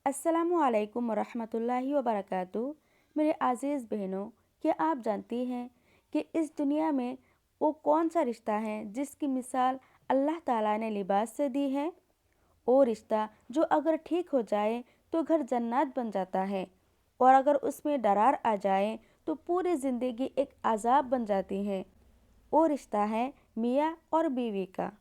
अस्सलामु अलैकुम वरहमतुल्लाहि वबरकातुहू। मेरे अज़ीज़ बहनों, क्या आप जानती हैं कि इस दुनिया में वो कौन सा रिश्ता है जिसकी मिसाल अल्लाह ताला ने लिबास से दी है। वो रिश्ता जो अगर ठीक हो जाए तो घर जन्नत बन जाता है, और अगर उसमें दरार आ जाए तो पूरी ज़िंदगी एक अजाब बन जाती है। वो रिश्ता है मियाँ और बीवी का।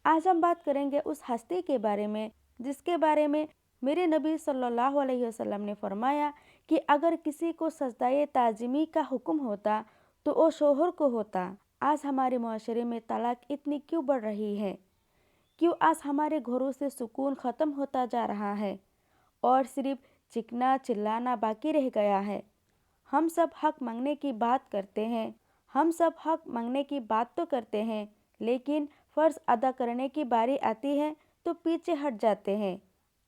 आज हम बात करेंगे उस हस्ती के बारे में जिसके बारे में मेरे नबी सल्लल्लाहु अलैहि वसल्लम ने फरमाया कि अगर किसी को सजदाए ताज़िमी का हुक्म होता तो वो शोहर को होता। आज हमारे माशरे में तलाक इतनी क्यों बढ़ रही है? क्यों आज हमारे घरों से सुकून ख़त्म होता जा रहा है और सिर्फ चिकना चिल्लाना बाकी रह गया है? हम सब हक मांगने की बात करते हैं, तो करते हैं, लेकिन फ़र्ज़ अदा करने की बारी आती है तो पीछे हट जाते हैं।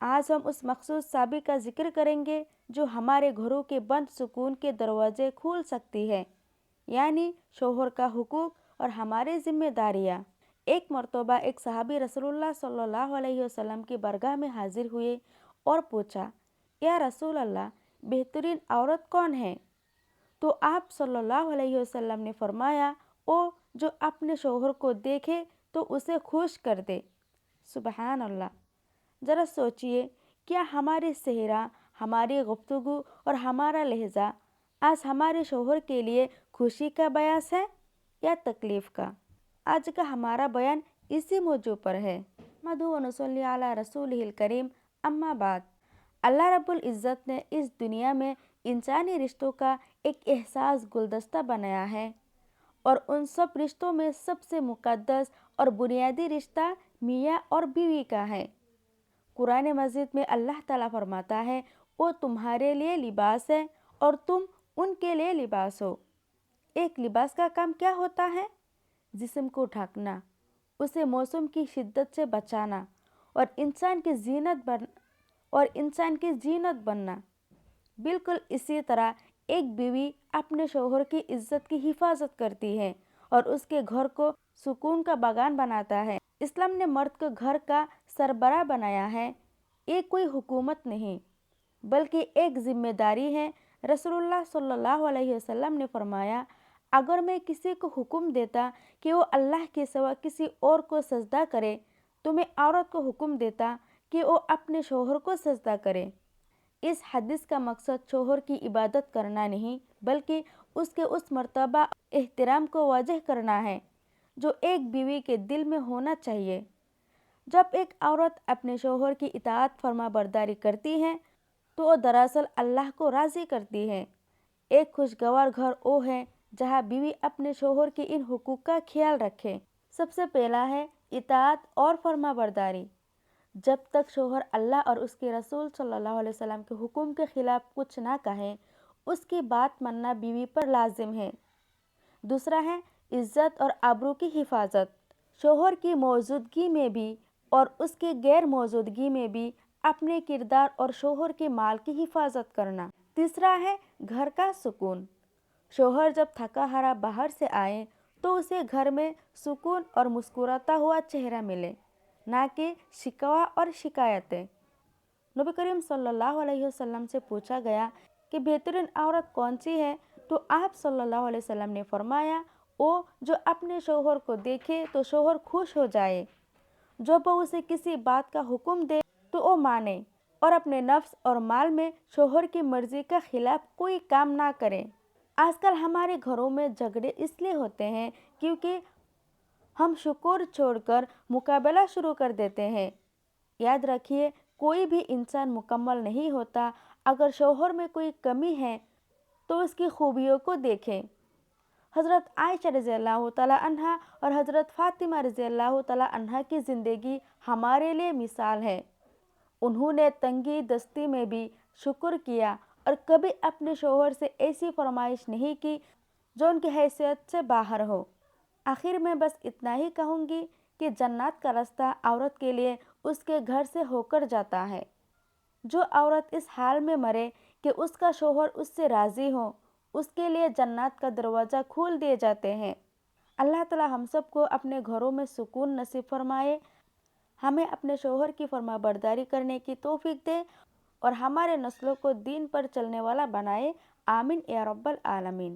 आज हम उस मखसूस चाबी का जिक्र करेंगे जो हमारे घरों के बंद सुकून के दरवाजे खोल सकती है, यानी शोहर का हुकूक और हमारी जिम्मेदारियाँ। एक मर्तबा एक सहाबी रसूलुल्लाह सल्लल्लाहु अलैहि वसल्लम की बरगाह में हाजिर हुए और पूछा, या रसूल अल्लाह, बेहतरीन औरत कौन है? तो आप सल्लल्लाहु अलैहि वसल्लम ने फरमाया, ओ जो अपने शोहर को देखे तो उसे खुश कर दे। सुबहान अल्लाह। ज़रा सोचिए, क्या हमारे सेहरा, हमारी गुफ्तगू और हमारा लहजा आज हमारे शोहर के लिए खुशी का बयास है या तकलीफ़ का? आज का हमारा बयान इसी मौजू पर है। मधु व नसल्ली अला रसूलिहिल करीम, अम्मा बाद। अल्लाह रब्बुल इज़्ज़त ने इस दुनिया में इंसानी रिश्तों का एक एहसास गुलदस्ता बनाया है, और उन सब रिश्तों में सबसे मुक़द्दस और बुनियादी रिश्ता मियाँ और बीवी का है। कुरान मजीद में अल्लाह ताला फरमाता है, वो तुम्हारे लिए लिबास है और तुम उनके लिए लिबास हो। एक लिबास का काम क्या होता है? जिस्म को ढकना, उसे मौसम की शिद्दत से बचाना और इंसान की जीनत बनना। बिल्कुल इसी तरह एक बीवी अपने शोहर की इज्जत की हिफाजत करती है और उसके घर को सुकून का बागान बनाता है। इस्लाम ने मर्द को घर का सरबराह बनाया है। ये कोई हुकूमत नहीं, बल्कि एक जिम्मेदारी है। रसूलुल्लाह सल्लल्लाहु अलैहि वसल्लम ने फरमाया, अगर मैं किसी को हुक्म देता कि वो अल्लाह के सिवा किसी और को सजदा करे तो मैं औरत को हुक्म देता कि वो अपने शोहर को सजदा करे। इस हदीस का मकसद शोहर की इबादत करना नहीं, बल्कि उसके उस मर्तबा एहतराम को वाज़ेह करना है जो एक बीवी के दिल में होना चाहिए। जब एक औरत अपने शोहर की इताअत फरमा बरदारी करती है तो वो दरअसल अल्लाह को राज़ी करती है। एक खुशगवार घर वो है जहाँ बीवी अपने शोहर के इन हुकूक का ख्याल रखे। सबसे पहला है इताअत और फरमा बरदारी। जब तक शोहर अल्लाह और उसके रसूल सल्लल्लाहु अलैहि वसल्लम के हुक्म के खिलाफ कुछ ना कहे, उसकी बात मानना बीवी पर लाजिम है। दूसरा है इज्जत और आबरू की हिफाजत। शोहर की मौजूदगी में भी और उसके गैर मौजूदगी में भी अपने किरदार और शोहर के माल की हिफाजत करना। तीसरा है घर का सुकून। शोहर जब थका हारा बाहर से आए तो उसे घर में सुकून और मुस्कुराता हुआ चेहरा मिले, ना कि शिकवा और शिकायतें। नबी करीम सल्लल्लाहु अलैहि वसल्लम से पूछा गया कि बेहतरीन औरत कौन सी है, तो आप सल्लल्लाहु अलैहि वसल्लम ने फरमाया, वो जो अपने शोहर को देखे तो शोहर खुश हो जाए, जब वो उसे किसी बात का हुक्म दे तो वो माने, और अपने नफ्स और माल में शोहर की मर्जी का खिलाफ कोई काम ना करे। आजकल हमारे घरों में झगड़े इसलिए होते हैं क्योंकि हम शुक्र छोड़कर मुकाबला शुरू कर देते हैं। याद रखिए, कोई भी इंसान मुकम्मल नहीं होता। अगर शोहर में कोई कमी है तो उसकी खूबियों को देखें। हज़रत आयशा रज़ियल्लाहु तआला अन्हा और हज़रत फ़ातिमा रज़ियल्लाहु तआला अन्हा की ज़िंदगी हमारे लिए मिसाल है। उन्होंने तंगी दस्ती में भी शुक्र किया और कभी अपने शोहर से ऐसी फरमाइश नहीं की जो उनकी हैसियत से बाहर हो। आखिर में बस इतना ही कहूँगी कि जन्नत का रास्ता औरत के लिए उसके घर से होकर जाता है। जो औरत इस हाल में मरे कि उसका शोहर उससे राज़ी हो, उसके लिए जन्नत का दरवाज़ा खोल दिए जाते हैं। अल्लाह ताला हम सबको अपने घरों में सुकून नसीब फरमाए। ہمیں اپنے شوہر کی فرما برداری کرنے کی توفیق دے اور ہمارے نسلوں کو دین پر چلنے والا بنائے۔ آمین یا رب العالمین۔